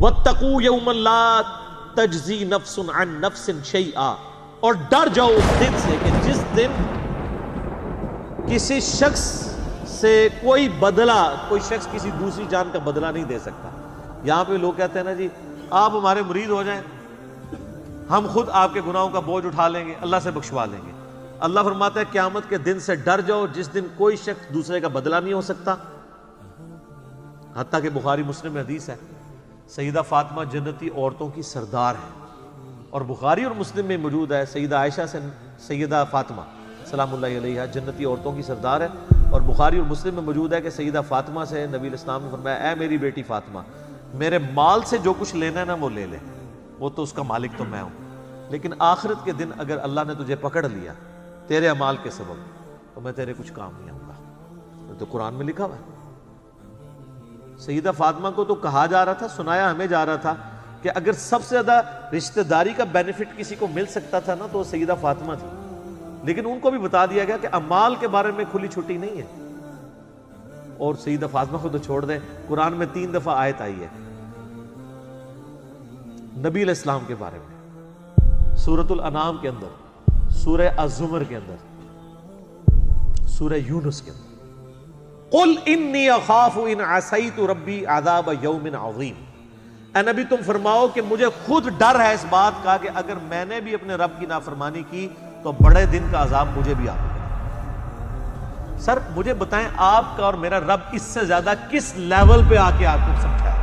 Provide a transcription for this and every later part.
وَاتَّقُوا يَوْمًا لَا تَجْزِي نَفْسٌ عَن نَفْسٍ شَيْئًا، اور ڈر جاؤ اس دن سے کہ جس دن کسی شخص سے کوئی شخص کسی دوسری جان کا بدلہ نہیں دے سکتا۔ یہاں پہ لوگ کہتے ہیں نا جی آپ ہمارے مرید ہو جائیں، ہم خود آپ کے گناہوں کا بوجھ اٹھا لیں گے، اللہ سے بخشوا لیں گے۔ اللہ فرماتا ہے قیامت کے دن سے ڈر جاؤ جس دن کوئی شخص دوسرے کا بدلہ نہیں ہو سکتا۔ حتیٰ کہ بخاری مسلم میں حدیث ہے، سیدہ فاطمہ جنتی عورتوں کی سردار ہے، اور بخاری اور مسلم میں موجود ہے سیدہ عائشہ سے سیدہ فاطمہ سلام اللہ علیہا جنتی عورتوں کی سردار ہے، اور بخاری اور مسلم میں موجود ہے کہ سیدہ فاطمہ سے نبی علیہ السلام نے فرمایا اے میری بیٹی فاطمہ، میرے مال سے جو کچھ لینا ہے نا وہ لے لے، وہ تو اس کا مالک تو میں ہوں، لیکن آخرت کے دن اگر اللہ نے تجھے پکڑ لیا تیرے اعمال کے سبب تو میں تیرے کچھ کام نہیں آؤں گا۔ تو قرآن میں لکھا ہوا ہے۔ سیدہ فاطمہ کو تو کہا جا رہا تھا، سنایا ہمیں جا رہا تھا کہ اگر سب سے زیادہ رشتہ داری کا بینیفٹ کسی کو مل سکتا تھا نا تو وہ سیدہ فاطمہ تھی، لیکن ان کو بھی بتا دیا گیا کہ اعمال کے بارے میں کھلی چھٹی نہیں ہے۔ اور سیدہ فاطمہ کو تو چھوڑ دیں، قرآن میں 3 دفعہ آیت آئی ہے نبی علیہ السلام کے بارے میں، سورۃ الانعام کے اندر، سورہ الزمر کے اندر، سورہ یونس کے اندر، قل انی اخاف ان عصیت ربی عذاب یوم عظیم۔ اے نبی تم فرماؤ کہ مجھے خود ڈر ہے اس بات کا کہ اگر میں نے بھی اپنے رب کی نافرمانی کی تو بڑے دن کا عذاب مجھے بھی آ گا۔ سر مجھے بتائیں آپ کا اور میرا رب اس سے زیادہ کس لیول پہ آ کے آپ کو سمجھا ہے؟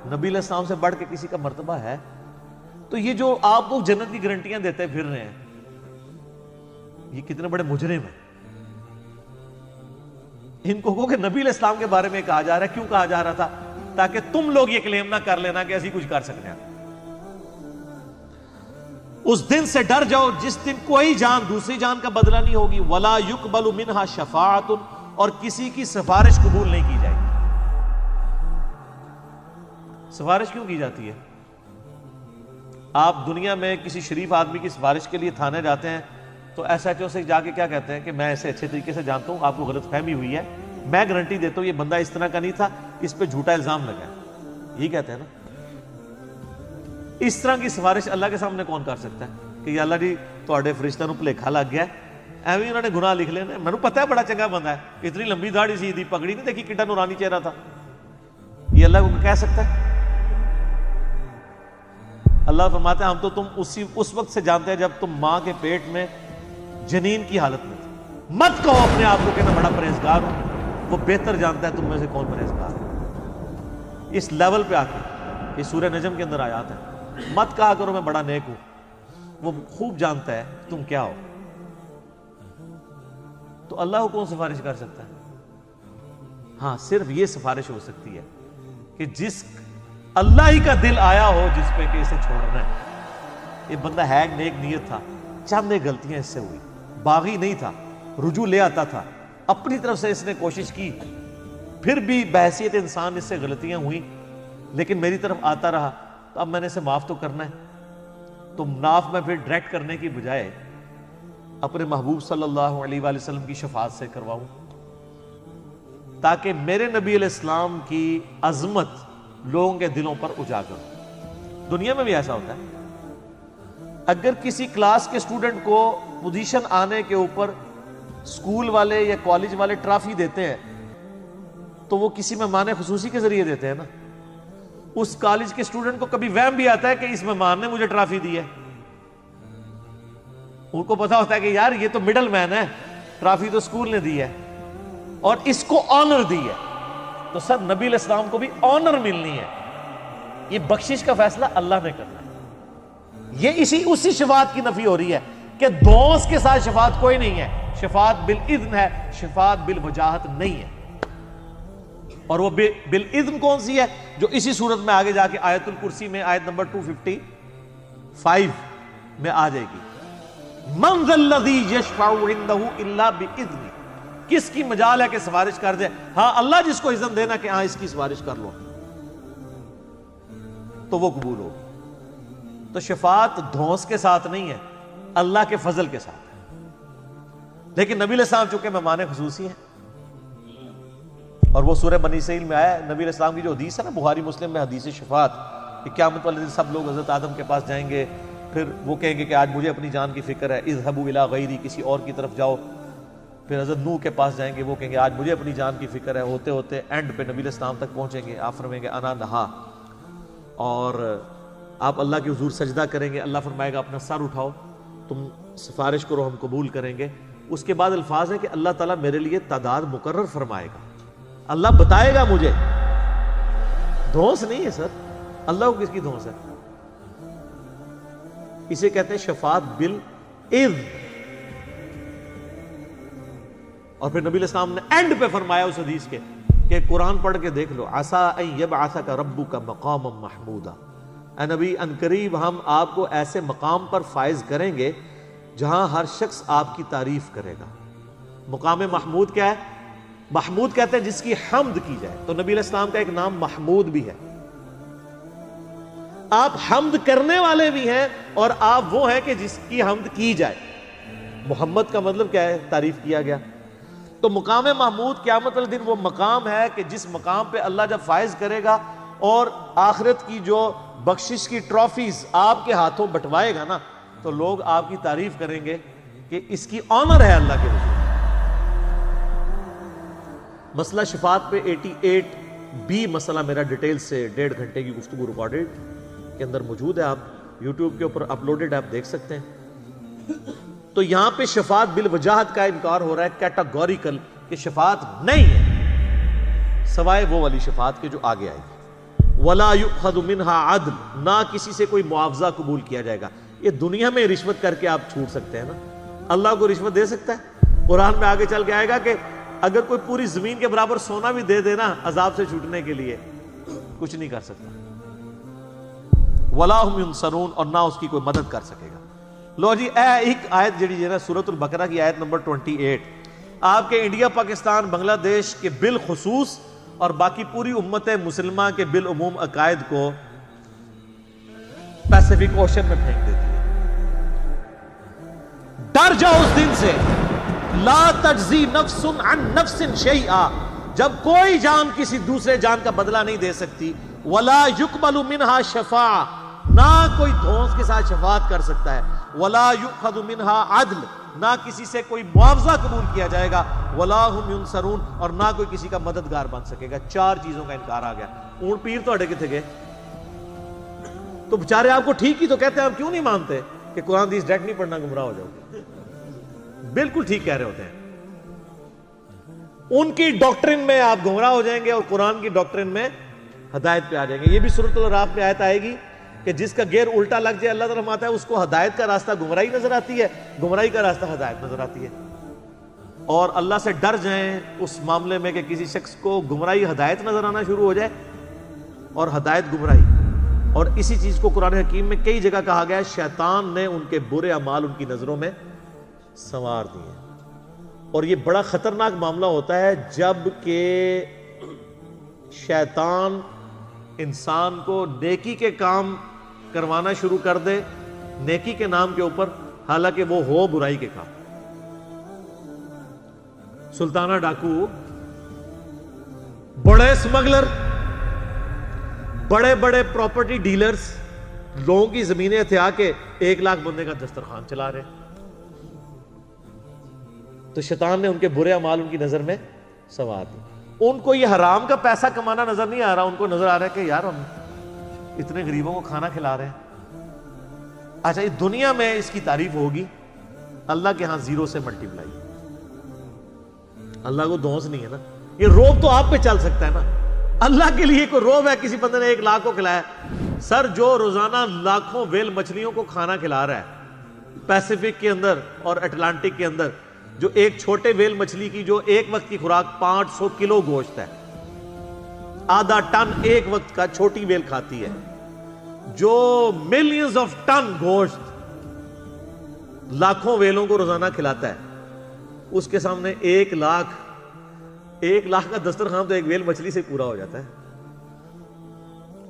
نبی علیہ السلام سے بڑھ کے کسی کا مرتبہ ہے؟ تو یہ جو آپ کو جنت کی گارنٹیاں دیتے پھر رہے ہیں، یہ کتنے بڑے مجرم ہیں۔ ان کو کہو کہ نبی علیہ السلام کے بارے میں کہا جا رہا ہے، کیوں کہا جا رہا تھا؟ تاکہ تم لوگ یہ کلیم نہ کر لینا کہ ایسی کچھ کر سکتے ہیں۔ اس دن سے ڈر جاؤ جس دن کوئی جان دوسری جان کا بدلہ نہیں ہوگی، وَلَا يُقْبَلُ مِنْهَا شَفَاعَةٌ، اور کسی کی سفارش قبول نہیں کی جائے گی۔ سفارش کیوں کی جاتی ہے؟ آپ دنیا میں کسی شریف آدمی کی سفارش کے لیے تھانے جاتے ہیں تو ایس ایچ او سے جا کے کیا کہتے ہیں کہ میں اسے اچھے طریقے سے جانتا ہوں، آپ کو غلط فہمی ہوئی ہے، میں گارنٹی دیتا ہوں یہ بندہ اس طرح کا نہیں تھا، اس پہ جھوٹا الزام لگا ہے، یہی کہتے ہیں نا۔ اس طرح کی سفارش اللہ کے سامنے کون کر سکتا ہے کہ یا اللہ جی تواڈے فرشتوں نوں بھلیکھا لگ گیا ہے، ایویں انہوں نے گناہ لکھ لینے، مینوں پتہ ہے بڑا چنگا بندہ ہے، اتنی لمبی داڑھی سی، دی پگڑی نہیں دیکھی کڈا نورانی چہرہ تھا، یہ اللہ کو کہہ سکتا ہے؟ اللہ فرماتا ہے ہم تو تم اس وقت سے جانتے ہیں جب تم ماں کے پیٹ میں جنین کی حالت میں تھے۔ مت کہو اپنے آپ کو کہ میں بڑا پرہیزگار ہوں، وہ بہتر جانتا ہے تم میں سے کون پرہیزگار ہے۔ اس لیول پہ آ کے یہ سورہ نجم کے اندر آیات ہے، مت کہا کرو میں بڑا نیک ہوں، وہ خوب جانتا ہے تم کیا ہو۔ تو اللہ کو کون سفارش کر سکتا ہے؟ ہاں صرف یہ سفارش ہو سکتی ہے کہ جس اللہ ہی کا دل آیا ہو جس پہ کہ اسے چھوڑنا ہے۔ یہ بندہ ہے نیک نیت تھا، چند غلطیاں اس سے ہوئی، باغی نہیں تھا، رجوع لے آتا تھا، اپنی طرف سے اس نے کوشش کی، پھر بھی بحیثیت انسان اس سے غلطیاں ہوئیں، لیکن میری طرف آتا رہا، تو اب میں نے اسے معاف تو کرنا ہے۔ تو معاف میں پھر ڈائریکٹ کرنے کی بجائے اپنے محبوب صلی اللہ علیہ وآلہ وسلم کی شفاعت سے کرواؤں، تاکہ میرے نبی علیہ السلام کی عظمت لوگوں کے دلوں پر اجاگر ہو۔ دنیا میں بھی ایسا ہوتا ہے، اگر کسی کلاس کے اسٹوڈنٹ کو پوزیشن آنے کے اوپر اسکول والے یا کالج والے ٹرافی دیتے ہیں تو وہ کسی مہمان خصوصی کے ذریعے دیتے ہیں نا۔ اس کالج کے اسٹوڈنٹ کو کبھی وہم بھی آتا ہے کہ اس مہمان نے مجھے ٹرافی دی ہے، ان کو پتا ہوتا ہے کہ یار یہ تو مڈل مین ہے، ٹرافی تو اسکول نے دی ہے اور اس کو آنر دی ہے، تو سر نبی علیہ السلام کو بھی آنر ملنی ہے۔ یہ بخشش کا فیصلہ اللہ نے کرنا ہے۔ یہ اسی شفاعت کی نفی ہو رہی ہے کہ دوست کے ساتھ شفاعت کوئی نہیں ہے، شفاعت بالاذن ہے، شفاعت بالوجاہت نہیں ہے۔ اور وہ بالاذن کون سی ہے؟ جو اسی صورت میں آگے جا کے آیت الکرسی میں آیت نمبر 255 میں آ جائے گی، من ذا الذی یشفع عنده الا باذنہ، کس کی مجال ہے کہ سفارش کر دے؟ ہاں اللہ جس کو اذن دینا کہ ہاں اس کی سفارش کر لو تو وہ قبول ہو۔ تو شفاعت دھونس کے ساتھ نہیں ہے، اللہ کے فضل کے ساتھ ہے۔ لیکن نبی علیہ السلام چونکہ مہمان خصوصی ہیں، اور وہ سورہ بنی اسرائیل میں آیا، نبی علیہ السلام کی جو حدیث ہے نا بخاری مسلم میں، حدیث شفاعت، کہ قیامت والے دن سب لوگ حضرت آدم کے پاس جائیں گے، پھر وہ کہیں گے کہ آج مجھے اپنی جان کی فکر ہے، اذهبوا الی غیری، کسی اور کی طرف جاؤ. پھر حضرت نوح کے پاس جائیں گے، وہ کہیں گے آج مجھے اپنی جان کی فکر ہے. ہوتے ہوتے اینڈ پہ نبی علیہ السلام تک پہنچیں گے، آپ فرمائیں گے انا لہا، اور آپ اللہ کے حضور سجدہ کریں گے. اللہ فرمائے گا اپنا سر اٹھاؤ، تم سفارش کرو، ہم قبول کریں گے. اس کے بعد الفاظ ہیں کہ اللہ تعالیٰ میرے لیے تعداد مقرر فرمائے گا، اللہ بتائے گا مجھے. دھونس نہیں ہے سر، اللہ کو کس کی دھونس ہے؟ اسے کہتے ہیں شفاعت بالاذن. اور پھر نبی علیہ السلام نے اینڈ پہ فرمایا اس حدیث کے کہ قرآن پڑھ کے دیکھ لو، عسیٰ ان یبعثک ربک مقاما محمودا، اے نبی ان قریب ہم آپ کو ایسے مقام پر فائز کریں گے جہاں ہر شخص آپ کی تعریف کرے گا. مقام محمود کیا ہے؟ محمود کہتے ہیں جس کی حمد کی جائے. تو نبی علیہ السلام کا ایک نام محمود بھی ہے، آپ حمد کرنے والے بھی ہیں، اور آپ وہ ہیں کہ جس کی حمد کی جائے. محمد کا مطلب کیا ہے؟ تعریف کیا گیا. تو مقام محمود قیامت والے دن وہ مقام ہے کہ جس مقام پہ اللہ جب فائز کرے گا اور آخرت کی جو بخشش کی ٹرافیز آپ کے ہاتھوں بٹوائے گا نا، تو لوگ آپ کی تعریف کریں گے کہ اس کی آنر ہے اللہ کے حضور. مسئلہ شفاعت پہ 88B مسئلہ میرا ڈیٹیل سے 1.5 گھنٹے کی گفتگو ریکارڈڈ کے اندر موجود ہے، آپ یوٹیوب کے اوپر اپلوڈڈ آپ دیکھ سکتے ہیں. تو یہاں پہ شفاعت بالوجاہت کا انکار ہو رہا ہے، کیٹاگوریکل، کہ شفاعت نہیں ہے سوائے وہ والی شفاعت کے جو آگے آئے گی. وَلَا يُؤْخَذُ مِنْهَا عَدْلٌ، نہ کسی سے کوئی معاوضہ قبول کیا جائے گا. یہ دنیا میں رشوت کر کے آپ چھوٹ سکتے ہیں نا، اللہ کو رشوت دے سکتا ہے؟ قرآن میں آگے چل کے آئے گا کہ اگر کوئی پوری زمین کے برابر سونا بھی دے دینا عذاب سے چھوٹنے کے لیے، کچھ نہیں کر سکتا. وَلَا هُمْ يُنصَرُونَ، اور نہ اس کی کوئی مدد کر سکے گا. لو جی ایک آیت جڑی ہے نا سورۃ البقرہ کی آیت نمبر 28، آپ کے انڈیا، پاکستان، بنگلہ دیش کے بالخصوص اور باقی پوری امت مسلمہ کے بالعموم عقائد کو پیسیفک اوشن میں پھینک دیتی ہے. ڈر جاؤ اس دن سے، لا تجزی نفس عن نفس شیئا، جب کوئی جان کسی دوسرے جان کا بدلہ نہیں دے سکتی. ولا یقبل منہا شفاعہ، نہ کوئی دھونس کے ساتھ شفاعت کر سکتا ہے. ولا یؤخذ منہا عدل، نہ کسی سے کوئی معاوضہ قبول کیا جائے گا. ولا ہم ینصرون، اور نہ کوئی کسی کا مددگار بن سکے گا. 4 چیزوں کا انکار آ گیا. اونٹ پیر توڑے کتنے گئے؟ تو بچارے آپ کو ٹھیک ہی تو کہتے ہیں، آپ کیوں نہیں مانتے کہ قرآن حدیث ڈائریکٹ نہیں پڑھنا گمراہ ہو جاؤ گے؟ بالکل ٹھیک کہہ رہے ہوتے ہیں. ان کی ڈاکٹرن میں آپ گمراہ ہو جائیں گے اور قرآن کی ڈاکٹرن میں ہدایت پہ آ جائیں گے. یہ بھی سورۃ الاعراف میں آیت آئے گی کہ جس کا گیئر الٹا لگ جائے، اللہ تعالیٰ فرماتا ہے اس کو ہدایت کا راستہ گمراہی نظر آتی ہے، گمراہی کا راستہ ہدایت نظر آتی ہے. اور اللہ سے ڈر جائیں اس معاملے میں کہ کسی شخص کو گمراہی ہدایت نظر آنا شروع ہو جائے اور ہدایت گمراہی. اور اسی چیز کو قرآن حکیم میں کئی جگہ کہا گیا ہے، شیطان نے ان کے برے اعمال ان کی نظروں میں سنوار دیے. اور یہ بڑا خطرناک معاملہ ہوتا ہے جب کہ شیطان انسان کو نیکی کے کام کروانا شروع کر دے نیکی کے نام کے اوپر، حالانکہ وہ ہو برائی کے کام. سلطانہ ڈاکو، بڑے اسمگلر، بڑے بڑے پراپرٹی ڈیلرز لوگوں کی زمینیں ہتھیا کے 1 لاکھ بندے کا دسترخوان چلا رہے. تو شیطان نے ان کے برے اعمال ان کی نظر میں سنوار دی. ان کو یہ حرام کا پیسہ کمانا نظر نہیں آ رہا، ان کو نظر آ رہا ہے کہ یار ہم اتنے غریبوں کو کھانا کھلا رہے ہیں. اچھا، اس دنیا میں اس کی تعریف ہوگی، اللہ کے ہاں 0 سے ملٹیپلائی. اللہ کو دھونس نہیں ہے نا. یہ روب تو آپ پہ چل سکتا ہے نا. اللہ کے لیے کوئی روب ہے کسی بندے نے 1 لاکھ کو کھلایا؟ سر جو روزانہ لاکھوں ویل مچھلیوں کو کھانا کھلا رہا ہے پیسیفک کے اندر اور اٹلانٹک کے اندر، جو ایک چھوٹے ویل مچھلی کی جو ایک وقت کی خوراک 500 کلو گوشت ہے، آدھا ٹن ایک وقت کا چھوٹی ویل کھاتی ہے، جو ملینز آف ٹن گوشت لاکھوں ویلوں کو روزانہ کھلاتا ہے، اس کے سامنے 1 لاکھ کا دسترخوان تو ایک ویل مچھلی سے پورا ہو جاتا ہے.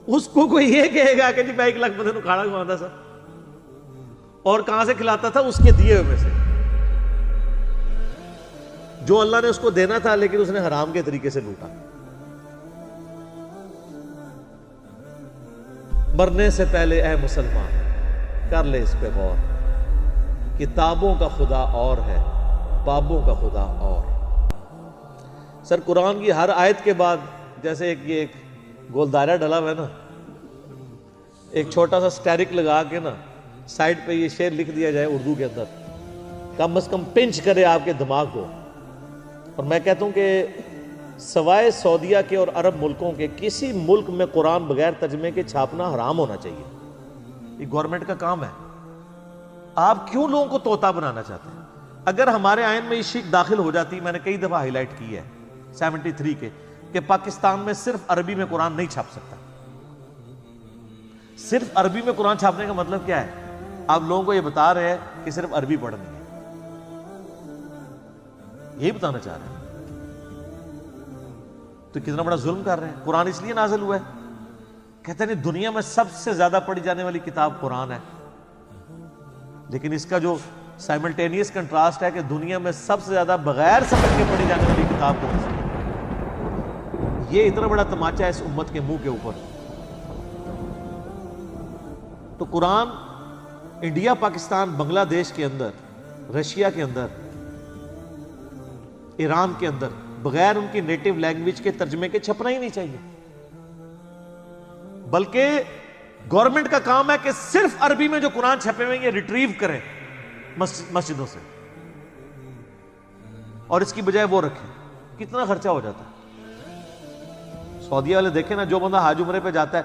اس کو کوئی یہ کہے گا کہ جی میں 1 لاکھ بندے کو کھانا کھواتا سر، اور کہاں سے کھلاتا تھا؟ اس کے دیے ہوئے میں سے، جو اللہ نے اس کو دینا تھا لیکن اس نے حرام کے طریقے سے لوٹا. مرنے سے پہلے اے مسلمان کر لے اس پہ غور، کتابوں کا خدا اور ہے، بابوں کا خدا اور۔ سر قرآن کی ہر آیت کے بعد جیسے ایک گول دائرہ ڈلا ہوا ہے نا، ایک چھوٹا سا سٹیرک لگا کے نا سائڈ پہ یہ شعر لکھ دیا جائے اردو کے اندر، کم از کم پنچ کرے آپ کے دماغ کو۔ اور میں کہتا ہوں کہ سوائے سعودیہ کے اور عرب ملکوں کے کسی ملک میں قرآن بغیر ترجمے کے چھاپنا حرام ہونا چاہیے۔ یہ گورنمنٹ کا کام ہے۔ آپ کیوں لوگوں کو طوطا بنانا چاہتے ہیں؟ اگر ہمارے آئین میں یہ شک داخل ہو جاتی، میں نے کئی دفعہ ہائی لائٹ کی ہے 73 کے، کہ پاکستان میں صرف عربی میں قرآن نہیں چھاپ سکتا۔ صرف عربی میں قرآن چھاپنے کا مطلب کیا ہے؟ آپ لوگوں کو یہ بتا رہے ہیں کہ صرف عربی پڑھنی ہے، یہی بتانا چاہ رہے ہیں۔ تو کتنا بڑا ظلم کر رہے ہیں۔ قرآن اس لیے نازل ہوا ہے، کہتے ہیں دنیا میں سب سے زیادہ پڑھی جانے والی کتاب قرآن ہے، لیکن اس کا جو سائملٹینیس کنٹراسٹ ہے کہ دنیا میں سب سے زیادہ بغیر سمجھ کے پڑھی جانے والی کتاب کون سی ہے؟ یہ اتنا بڑا تماچا ہے اس امت کے منہ کے اوپر۔ تو قرآن انڈیا، پاکستان، بنگلہ دیش کے اندر، رشیا کے اندر، ایران کے اندر بغیر ان کی نیٹو لینگویج کے ترجمے کے چھپنا ہی نہیں چاہیے، بلکہ گورنمنٹ کا کام ہے کہ صرف عربی میں جو قرآن چھپے ہوئے یہ ریٹریو کریں مسجدوں سے، اور اس کی بجائے وہ رکھیں۔ کتنا خرچہ ہو جاتا ہے؟ سعودیہ والے دیکھیں نا، جو بندہ حج عمرے پہ جاتا ہے،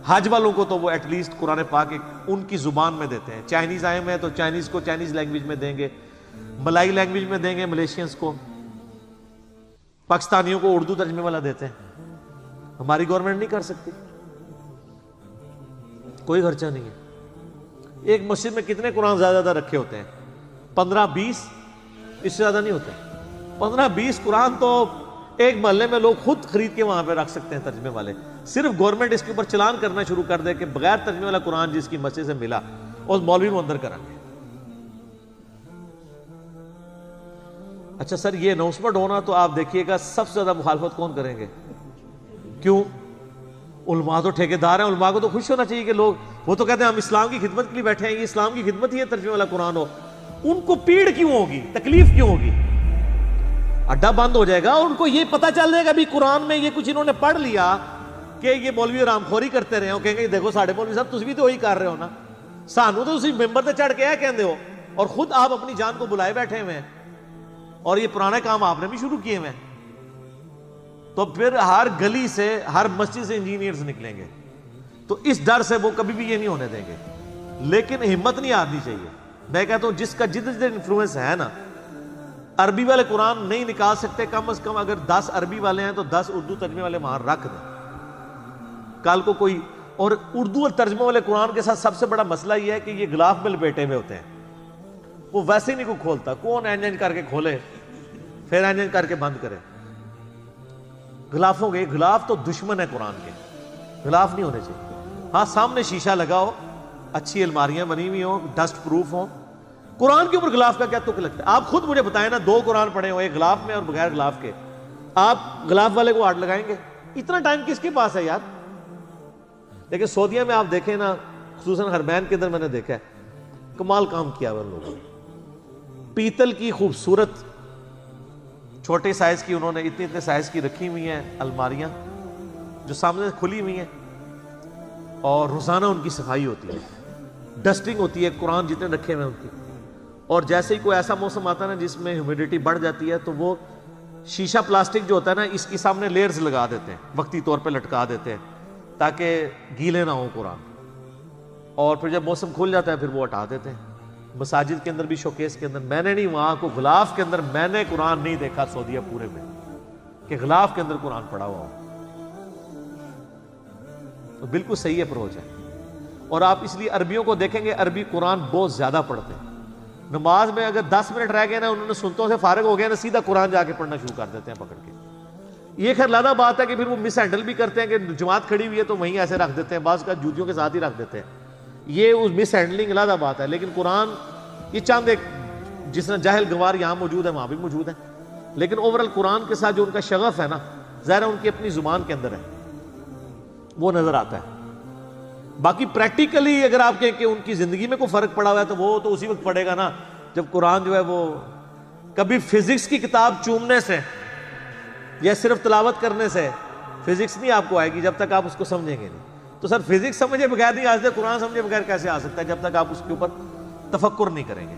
حج والوں کو تو وہ ایٹ لیسٹ قرآن پاک ان کی زبان میں دیتے ہیں۔ چائنیز آئے ہیں تو چائنیز کو چائنیز لینگویج میں دیں گے، ملائی لینگویج میں دیں گے ملیشینز کو، پاکستانیوں کو اردو ترجمے والا دیتے ہیں۔ ہماری گورنمنٹ نہیں کر سکتی، کوئی خرچہ نہیں ہے۔ ایک مسجد میں کتنے قرآن زیادہ رکھے ہوتے ہیں؟ 15-20، اس سے زیادہ نہیں ہوتے۔ 15-20 قرآن تو ایک محلے میں لوگ خود خرید کے وہاں پہ رکھ سکتے ہیں ترجمے والے۔ صرف گورنمنٹ اس کے اوپر چلان کرنا شروع کر دے کہ بغیر ترجمے والا قرآن جس کی مسجد سے ملا اس مولوی کو اندر کریں گے۔ اچھا سر، یہ اناؤنسمنٹ ہونا تو آپ دیکھیے گا سب سے زیادہ مخالفت کون کریں گے؟ کیوں؟ علماء تو ٹھیکیدار ہیں، علماء کو تو خوش ہونا چاہیے کہ لوگ، وہ تو کہتے ہیں ہم اسلام کی خدمت کے لیے بیٹھے ہیں، یہ اسلام کی خدمت ہی ہے ترجمے والا قرآن ہو۔ ان کو پیڑ کیوں ہوگی؟ تکلیف کیوں ہوگی؟ اڈا بند ہو جائے گا، ان کو یہ پتہ چل جائے گا بھی قرآن میں یہ کچھ انہوں نے پڑھ لیا کہ یہ مولوی رام خوری کرتے رہے ہو، کہیں گے دیکھو ساڑھے مولوی صاحب تسی بھی تو وہی کر رہے ہو نا، سانو تو تسی ممبر تے چڑھ کے کہندے ہو، اور خود آپ اپنی جان کو بلائے بیٹھے ہوئے ہیں، اور یہ پرانے کام آپ نے بھی شروع کیے ہوئے ہیں۔ تو پھر ہر گلی سے، ہر مسجد سے انجینئرز نکلیں گے، تو اس ڈر سے وہ کبھی بھی یہ نہیں ہونے دیں گے۔ لیکن ہمت نہیں آنی چاہیے۔ میں کہتا ہوں جس کا جدھر انفلوئنس ہے نا، عربی والے قرآن نہیں نکال سکتے، کم از کم اگر 10 عربی والے ہیں تو 10 اردو ترجمے والے وہاں رکھ دیں۔ کل کو کوئی، اور اردو اور ترجمے والے قرآن کے ساتھ سب سے بڑا مسئلہ یہ ہے کہ یہ غلاف میں لپیٹے ہوئے ہوتے ہیں، وہ ویسے ہی نہیں کوئی کھولتا، کون اینج کر کے کھولے پھر اینج کر کے بند کرے۔ غلافوں کے، غلاف تو دشمن ہے قرآن کے، غلاف نہیں ہونے چاہیے۔ ہاں سامنے شیشہ لگا ہو، اچھی الماریاں بنی ہوئی ہوں، ڈسٹ پروف ہوں۔ قرآن کے اوپر غلاف کا کیا تک لگتا ہے؟ آپ خود مجھے بتائیں نا، 2 قرآن پڑھے ہو، ایک غلاف میں اور بغیر غلاف کے، آپ غلاف والے کو آڑ لگائیں گے؟ اتنا ٹائم کس کے پاس ہے یار؟ لیکن سعودیہ میں آپ دیکھیں نا، خصوصاً حرمین کے اندر میں نے دیکھا ہے، کمال کام کیا ہوا ان لوگوں نے۔ پیتل کی خوبصورت چھوٹے سائز کی انہوں نے اتنے سائز کی رکھی ہوئی ہیں الماریاں جو سامنے کھلی ہوئی ہیں، اور روزانہ ان کی صفائی ہوتی ہے، ڈسٹنگ ہوتی ہے، قرآن جتنے رکھے ہوئے ہیں ان کی۔ اور جیسے ہی کوئی ایسا موسم آتا ہے نا جس میں ہیومیڈیٹی بڑھ جاتی ہے، تو وہ شیشہ پلاسٹک جو ہوتا ہے نا، اس کی سامنے لیئرز لگا دیتے ہیں، وقتی طور پہ لٹکا دیتے ہیں تاکہ گیلے نہ ہوں قرآن، اور پھر جب موسم کھل جاتا ہے پھر وہ ہٹا دیتے ہیں۔ مساجد کے اندر بھی، شوکیس کے اندر، میں نے نہیں، وہاں کو غلاف کے اندر میں نے قرآن نہیں دیکھا سعودیہ پورے میں کہ غلاف کے اندر قرآن پڑھا ہوا ہو۔ تو بالکل صحیح اپروچ ہے۔ اور آپ اس لیے عربیوں کو دیکھیں گے، عربی قرآن بہت زیادہ پڑھتے ہیں۔ نماز میں اگر 10 منٹ رہ گئے نا، انہوں نے سنتوں سے فارغ ہو گئے نا، سیدھا قرآن جا کے پڑھنا شروع کر دیتے ہیں پکڑ کے۔ یہ خیر لادہ بات ہے کہ پھر وہ مس ہینڈل بھی کرتے ہیں کہ جماعت کھڑی ہوئی ہے تو وہیں ایسے رکھ دیتے ہیں، بعض کا جوتیوں کے ساتھ ہی رکھ دیتے ہیں، یہ اس مس ہینڈلنگ لادہ بات ہے۔ لیکن قرآن یہ چاند ایک، جس طرح جاہل گوار یہاں موجود ہے وہاں بھی موجود ہے، لیکن اوورال قرآن کے ساتھ جو ان کا شغف ہے نا، ظاہر ان کی اپنی زبان کے اندر ہے، وہ نظر آتا ہے۔ باقی پریکٹیکلی اگر آپ کہیں کہ ان کی زندگی میں کوئی فرق پڑا ہوا ہے تو وہ تو اسی وقت پڑے گا نا جب قرآن جو ہے وہ کبھی فزکس کی کتاب چومنے سے یا صرف تلاوت کرنے سے فزکس نہیں آپ کو آئے گی جب تک آپ اس کو سمجھیں گے نہیں. تو سر فزکس سمجھے بغیر نہیں آ سکتے, قرآن سمجھے بغیر کیسے آ سکتا ہے جب تک آپ اس کے اوپر تفکر نہیں کریں گے.